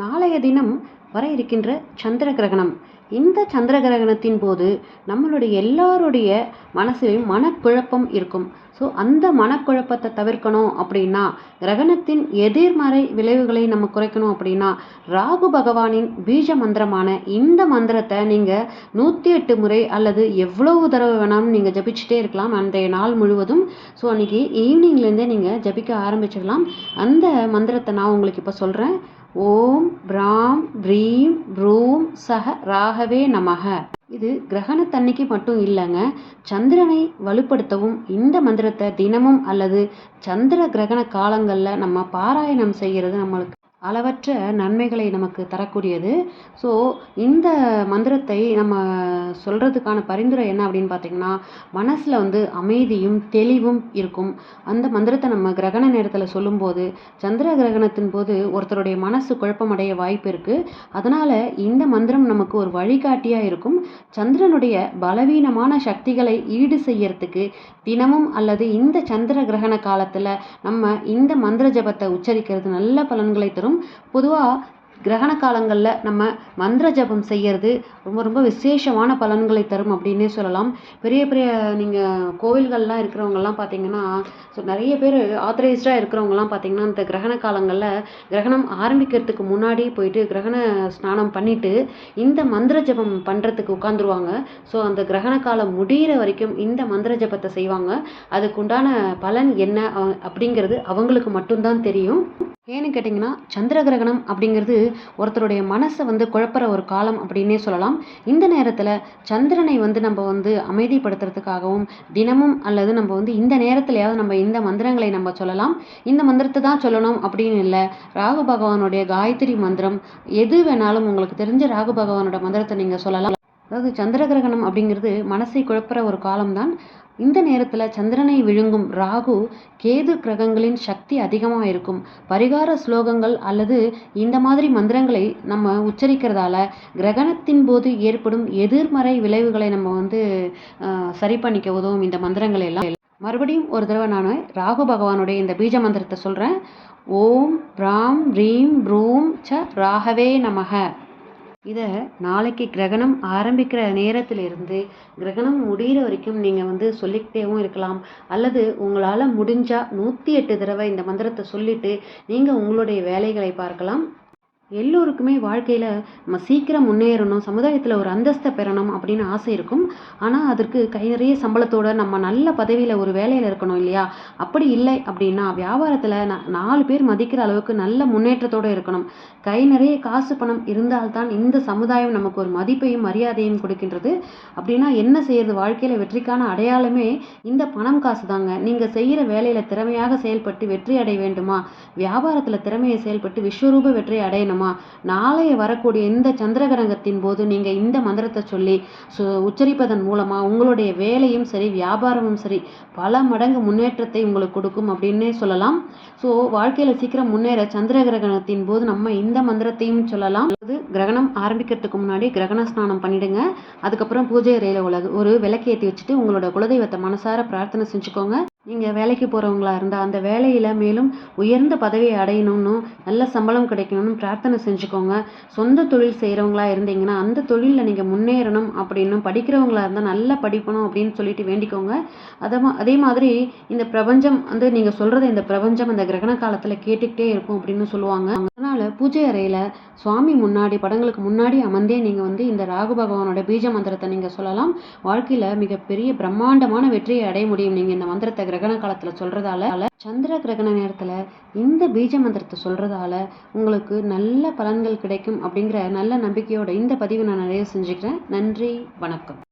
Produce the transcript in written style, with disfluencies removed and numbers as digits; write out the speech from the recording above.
நாளைய தினம் வர இருக்கின்ற சந்திர கிரகணம். இந்த சந்திர கிரகணத்தின் போது நம்மளுடைய எல்லாருடைய மனசிலும் மனக்குழப்பம் இருக்கும். ஸோ அந்த மனக்குழப்பத்தை தவிர்க்கணும் அப்படின்னா, கிரகணத்தின் எதிர்மறை விளைவுகளை நம்ம குறைக்கணும் அப்படின்னா, ராகு பகவானின் பீஜ மந்திரமான இந்த மந்திரத்தை நீங்கள் 108 முறை அல்லது எவ்வளவு தடவை வேணாலும் நீங்கள் ஜபிச்சுட்டே இருக்கலாம் அன்றைய நாள் முழுவதும். ஸோ அன்றைக்கி ஈவினிங்லேருந்தே நீங்கள் ஜபிக்க ஆரம்பிச்சிடலாம். அந்த மந்திரத்தை நான் உங்களுக்கு இப்போ சொல்கிறேன். ஓம் பிராம் ப்ரீம் ப்ரூம் சஹ ராகவே நமக. இது கிரகணத்தன்னைக்கு மட்டும் இல்லைங்க, சந்திரனை வலுப்படுத்தவும் இந்த மந்திரத்தை தினமும் அல்லது சந்திர கிரகண காலங்களில் நம்ம பாராயணம் செய்கிறது நம்மளுக்கு அளவற்ற நன்மைகளை நமக்கு தரக்கூடியது. ஸோ இந்த மந்திரத்தை நம்ம சொல்கிறதுக்கான பரிந்துரை என்ன அப்படின்னு பார்த்திங்கன்னா, மனசில் அமைதியும் தெளிவும் இருக்கும். அந்த மந்திரத்தை நம்ம கிரகண நேரத்தில் சொல்லும்போது, சந்திர கிரகணத்தின் போது ஒருத்தருடைய மனசு குழப்பமடைய வாய்ப்பு இருக்குது. அதனால் இந்த மந்திரம் நமக்கு ஒரு வழிகாட்டியாக இருக்கும். சந்திரனுடைய பலவீனமான சக்திகளை ஈடு செய்யறதுக்கு தினமும் அல்லது இந்த சந்திர கிரகண காலத்தில் நம்ம இந்த மந்திர ஜபத்தை உச்சரிக்கிறது நல்ல பலன்களை தரும். பொதுவாக கிரகண காலங்களில் நம்ம மந்திர ஜபம் செய்கிறது ரொம்ப ரொம்ப விசேஷமான பலன்களை தரும் அப்படின்னே சொல்லலாம். பெரிய பெரிய நீங்கள் கோவில்கள்லாம் இருக்கிறவங்கலாம் பார்த்தீங்கன்னா, ஸோ நிறைய பேர் ஆத்தரைஸ்டாக இருக்கிறவங்கலாம் பார்த்தீங்கன்னா, இந்த கிரகண காலங்களில் கிரகணம் ஆரம்பிக்கிறதுக்கு முன்னாடி போயிட்டு கிரகண ஸ்நானம் பண்ணிவிட்டு இந்த மந்திர ஜபம் பண்ணுறதுக்கு உட்காந்துருவாங்க. ஸோ அந்த கிரகண காலம் முடிகிற வரைக்கும் இந்த மந்திர ஜபத்தை செய்வாங்க. அதுக்குண்டான பலன் என்ன அப்படிங்கிறது அவங்களுக்கு மட்டும்தான் தெரியும். ஏன்னு கேட்டிங்கன்னா, சந்திர கிரகணம் அப்படிங்கிறது ஒருத்தருடைய மனசை குழப்புற ஒரு காலம் அப்படின்னே சொல்லலாம். இந்த நேரத்தில் சந்திரனை நம்ம அமைதிப்படுத்துறதுக்காகவும் தினமும் அல்லது நம்ம இந்த நேரத்துலையாவது நம்ம இந்த மந்திரங்களை நம்ம சொல்லலாம். இந்த மந்திரத்தை தான் சொல்லணும் அப்படின்னு இல்லை. ராகு பகவானுடைய காயத்ரி மந்திரம் எது வேணாலும் உங்களுக்கு தெரிஞ்ச ராகு பகவானோட மந்திரத்தை நீங்கள் சொல்லலாம். அதாவது சந்திர கிரகணம் அப்படிங்கிறது மனசை குழப்புற ஒரு காலம்தான். இந்த நேரத்தில் சந்திரனை விழுங்கும் ராகு கேது கிரகங்களின் சக்தி அதிகமாக இருக்கும். பரிகார ஸ்லோகங்கள் அல்லது இந்த மாதிரி மந்திரங்களை நம்ம உச்சரிக்கிறதால கிரகணத்தின் போது ஏற்படும் எதிர்மறை விளைவுகளை நம்ம சரி பண்ணிக்க உதவும் இந்த மந்திரங்கள் எல்லாம். மறுபடியும் ஒரு தடவை நான் ராகு பகவானுடைய இந்த பீஜ மந்திரத்தை சொல்கிறேன். ஓம் பிராம் ரீம் ப்ரூம் ச ராகவே நமக. இதை நாளைக்கு கிரகணம் ஆரம்பிக்கிற நேரத்திலிருந்து கிரகணம் முடிகிற வரைக்கும் நீங்கள் சொல்லிக்கிட்டேவும் இருக்கலாம். அல்லது உங்களால் முடிஞ்சால் 108 தடவை இந்த மந்திரத்தை சொல்லிவிட்டு நீங்கள் உங்களுடைய வேலைகளை பார்க்கலாம். எல்லோருக்குமே வாழ்க்கையில் நம்ம சீக்கிரம் முன்னேறணும், சமுதாயத்தில் ஒரு அந்தஸ்தை பெறணும் அப்படின்னு ஆசை இருக்கும். ஆனால் அதற்கு கை நிறைய சம்பளத்தோடு நம்ம நல்ல பதவியில் ஒரு வேலையில் இருக்கணும் இல்லையா? அப்படி இல்லை அப்படின்னா வியாபாரத்தில் 4 பேர் மதிக்கிற அளவுக்கு நல்ல முன்னேற்றத்தோடு இருக்கணும். கை நிறைய காசு பணம் இருந்தால்தான் இந்த சமுதாயம் நமக்கு ஒரு மதிப்பையும் மரியாதையும் கொடுக்கின்றது. அப்படின்னா என்ன செய்யறது? வாழ்க்கையில் வெற்றிக்கான அடையாளமே இந்த பணம் காசு தாங்க. நீங்கள் செய்கிற வேலையில் திறமையாக செயல்பட்டு வெற்றி அடைய வேண்டுமா? வியாபாரத்தில் திறமையை செயல்பட்டு விஸ்வரூப வெற்றி அடையணும். நாளைய வரக்கூடிய இந்த சந்திரகிரகணத்தின் போது நீங்க இந்த மந்திரத்தை சொல்லி உச்சரிப்பதன் மூலமா உங்களுடைய வேலையும் சரி வியாபாரமும் சரி பல மடங்கு முன்னேற்றத்தை உங்களுக்கு கொடுக்கும் அப்படின்னே சொல்லலாம். ஸோ வாழ்க்கையில சீக்கிரம் முன்னேற சந்திர கிரகணத்தின் போது நம்ம இந்த மந்திரத்தையும் சொல்லலாம். கிரகணம் ஆரம்பிக்கிறதுக்கு முன்னாடி கிரகண ஸ்நானம் பண்ணிடுங்க. அதுக்கப்புறம் பூஜை அறையில ஒரு விளக்கேற்றி வச்சுட்டு உங்களோட குலதெய்வத்தை மனசார பிரார்த்தனை செஞ்சுக்கோங்க. நீங்கள் வேலைக்கு போகிறவங்களா இருந்தால் அந்த வேலையில் மேலும் உயர்ந்த பதவியை அடையணும்னு நல்ல சம்பளம் கிடைக்கணும்னு பிரார்த்தனை செஞ்சுக்கோங்க. சொந்த தொழில் செய்கிறவங்களா இருந்தீங்கன்னா அந்த தொழிலில் நீங்கள் முன்னேறணும் அப்படின்னு, படிக்கிறவங்களா இருந்தால் நல்லா படிக்கணும் அப்படின்னு சொல்லிட்டு வேண்டிக்கோங்க. அதே மாதிரி இந்த பிரபஞ்சம் நீங்கள் சொல்கிறத இந்த பிரபஞ்சம் அந்த கிரகண காலத்தில் கேட்டுக்கிட்டே இருக்கும் அப்படின்னு சொல்லுவாங்க. அதனால் பூஜை அறையில் சுவாமி முன்னாடி படங்களுக்கு முன்னாடி அமர்ந்தே நீங்கள் இந்த ராகு பகவானோட பீஜ மந்திரத்தை நீங்கள் சொல்லலாம். வாழ்க்கையில் மிகப்பெரிய பிரம்மாண்டமான வெற்றியை அடைய முடியும் நீங்கள் இந்த மந்திரத்தை கிரகண காலத்தில் சொல்கிறதால. சந்திர கிரகண நேரத்தில் இந்த பீஜ மந்திரத்தை சொல்கிறதால உங்களுக்கு நல்ல பலன்கள் கிடைக்கும் அப்படிங்கிற நல்ல நம்பிக்கையோட இந்த பதிவை நான் நிறைய செஞ்சுக்கிறேன். நன்றி, வணக்கம்.